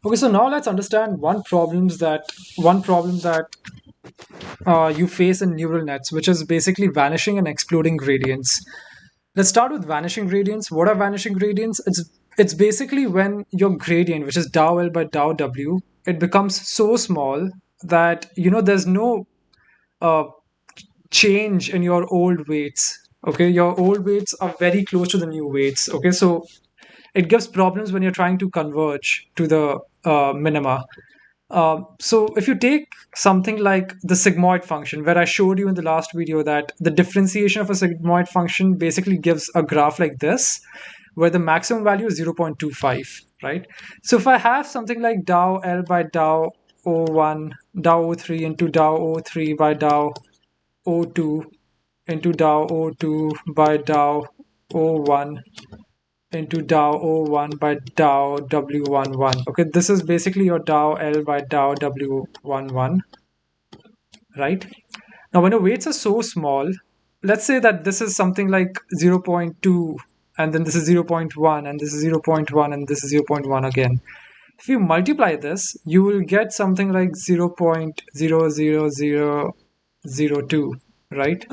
Okay, so now let's understand one problem that you face in neural nets, which is basically vanishing and exploding gradients. Let's start with vanishing gradients. What are vanishing gradients? It's basically when your gradient, which is dou L by dou W, it becomes so small that there's no uh, change in your old weights. Okay, your old weights are very close to the new weights. Okay, so it gives problems when you're trying to converge to the minima. So if you take something like the sigmoid function, where I showed you in the last video that the differentiation of a sigmoid function basically gives a graph like this, where the maximum value is 0.25, right? So if I have something like dou L by dou O1, dou O3 into dou O3 by dou O2 into dou O2 by dou O1 into dou O1 by dou W11. Okay, this is basically your dou L by dou W11, right? Now, when your weights are so small, let's say that this is something like zero point 0.2, and then this is zero point 0.1, and this is zero point 0.1, and this is zero point 0.1 again. If you multiply this, you will get something like 0.00002, right?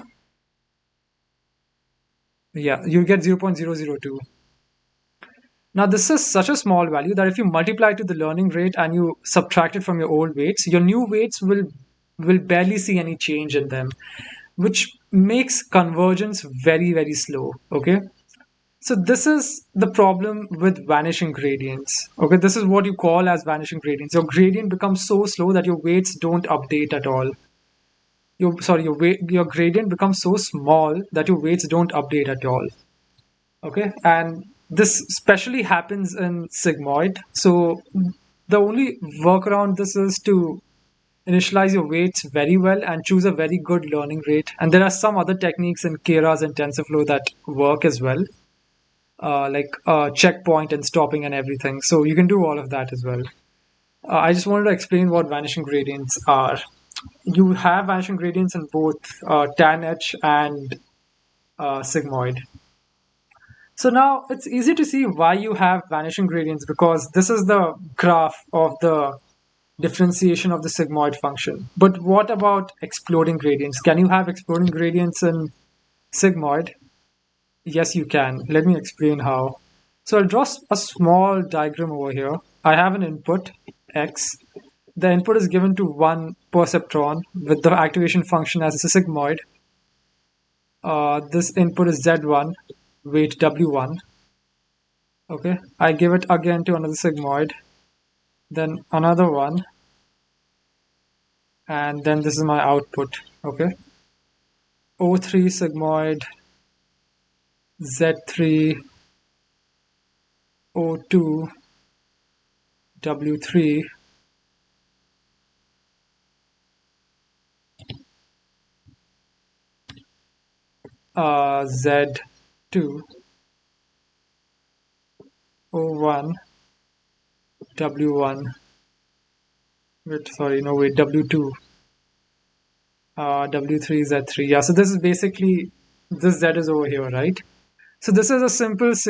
Yeah, you get 0.002. Now, this is such a small value that if you multiply to the learning rate and you subtract it from your old weights, your new weights will barely see any change in them, which makes convergence very, very slow. Okay. So this is the problem with vanishing gradients. Okay, this is what you call as vanishing gradients. Your gradient becomes so slow that your weights don't update at all. Your gradient becomes so small that your weights don't update at all. Okay, and this especially happens in sigmoid. So the only workaround this is to initialize your weights very well and choose a very good learning rate. And there are some other techniques in Keras and TensorFlow that work as well, like checkpoint and stopping and everything. So you can do all of that as well. I just wanted to explain what vanishing gradients are. You have vanishing gradients in both tan and sigmoid. So now it's easy to see why you have vanishing gradients, because this is the graph of the differentiation of the sigmoid function. But what about exploding gradients? Can you have exploding gradients in sigmoid? Yes, you can. Let me explain how. So I'll draw a small diagram over here. I have an input, x. The input is given to one perceptron with the activation function as a sigmoid. This input is z1, weight w1. Okay, I give it again to another sigmoid, then another one, and then this is my output. Okay, O3 sigmoid, Z3, O2, W3, Z2, O1, W1. Wait, sorry, no, wait, W2, W3, Z3. Yeah, so this is basically, this Z is over here, right? So this is a simple it's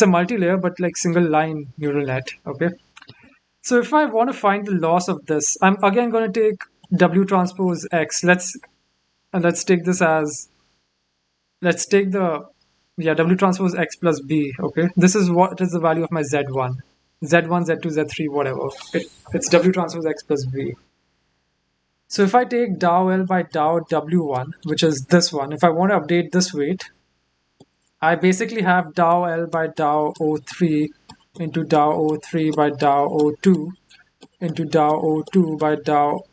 a multi-layer, but like single line neural net, okay? So if I want to find the loss of this, I'm again going to take W transpose X. Let's take this as, let's take the, yeah, W transpose X plus B, okay? This is what is the value of my Z1. Z1, Z2, Z3, whatever. It's W transpose X plus B. So if I take dou L by dou W1, which is this one, if I want to update this weight, I basically have dou L by dou O3 into dou O3 by dou O2 into dou O2 by dou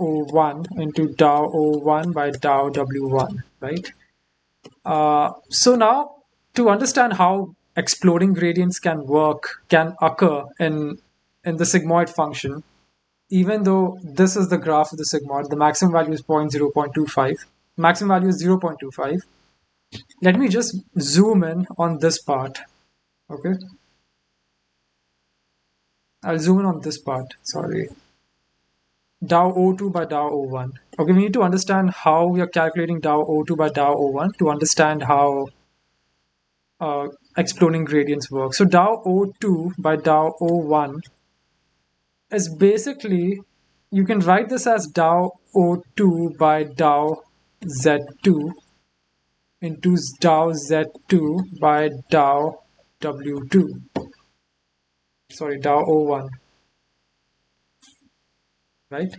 O1 into dou O1 by dou W1, right? So now, to understand how exploding gradients can occur in the sigmoid function, even though this is the graph of the sigmoid, the maximum value is 0.25, maximum value is 0.25. Let me just zoom in on this part. Okay, I'll zoom in on this part. Sorry, dou O2 by dou O1. Okay, we need to understand how we are calculating dou O2 by dou O1 to understand how uh, exploding gradients work. So Dow O2 by Dow O1 is basically, you can write this as Dow O2 by Dow Z2 into Dow Z2 by Dow W2. Sorry, Dow O1, right?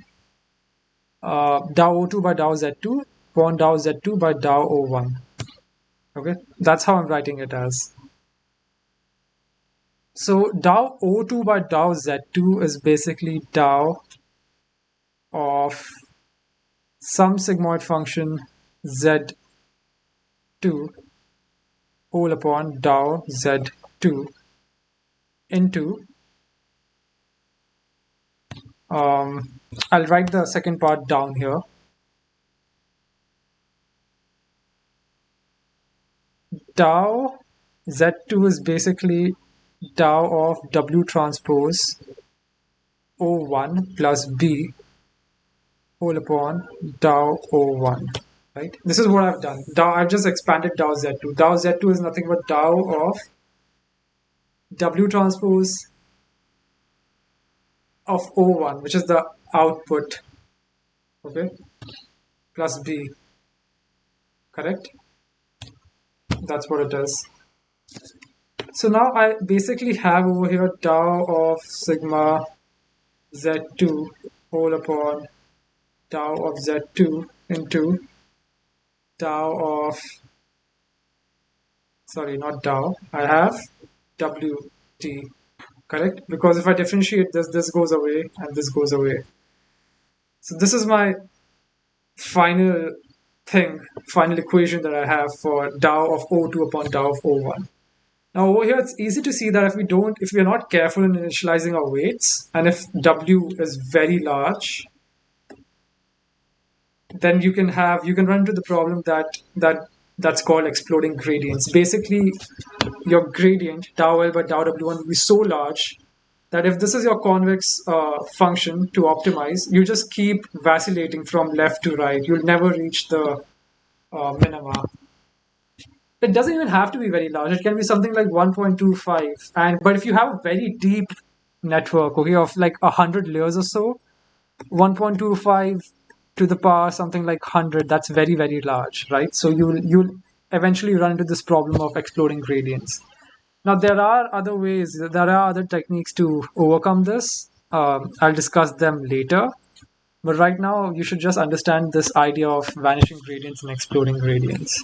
Dow O2 by Dow Z2 upon Dow Z2 by Dow O1. Okay, that's how I'm writing it as. So Dow O2 by Dow Z2 is basically Dow of some sigmoid function Z2 whole upon Dow Z2 into, I'll write the second part down here. Dow Z2 is basically Dow of W transpose O1 plus B whole upon Dow O1. Right? This is what I've done. I've just expanded Dow Z2. Dow Z2 is nothing but Dow of W transpose of O1, which is the output, okay, plus B. Correct? That's what it is. So now I basically have over here Dow of sigma Z2 whole upon Dow of Z2 into Dow of, sorry, not Dow, I have WT, correct? Because if I differentiate this goes away and this goes away. So this is my final final equation that I have for Dow of O2 upon Dow of O1. Now over here, it's easy to see that if we're not careful in initializing our weights, and if W is very large, then you can run into the problem that's called exploding gradients. Basically, your gradient Dow L by Dow W1 will be so large that if this is your convex function to optimize, you just keep vacillating from left to right. You'll never reach the minima. It doesn't even have to be very large. It can be something like 1.25. But if you have a very deep network, okay, of like 100 layers or so, 1.25 to the power something like 100, that's very, very large, right? So you'll eventually run into this problem of exploding gradients. Now there are other ways, there are other techniques to overcome this. I'll discuss them later. But right now, you should just understand this idea of vanishing gradients and exploding gradients.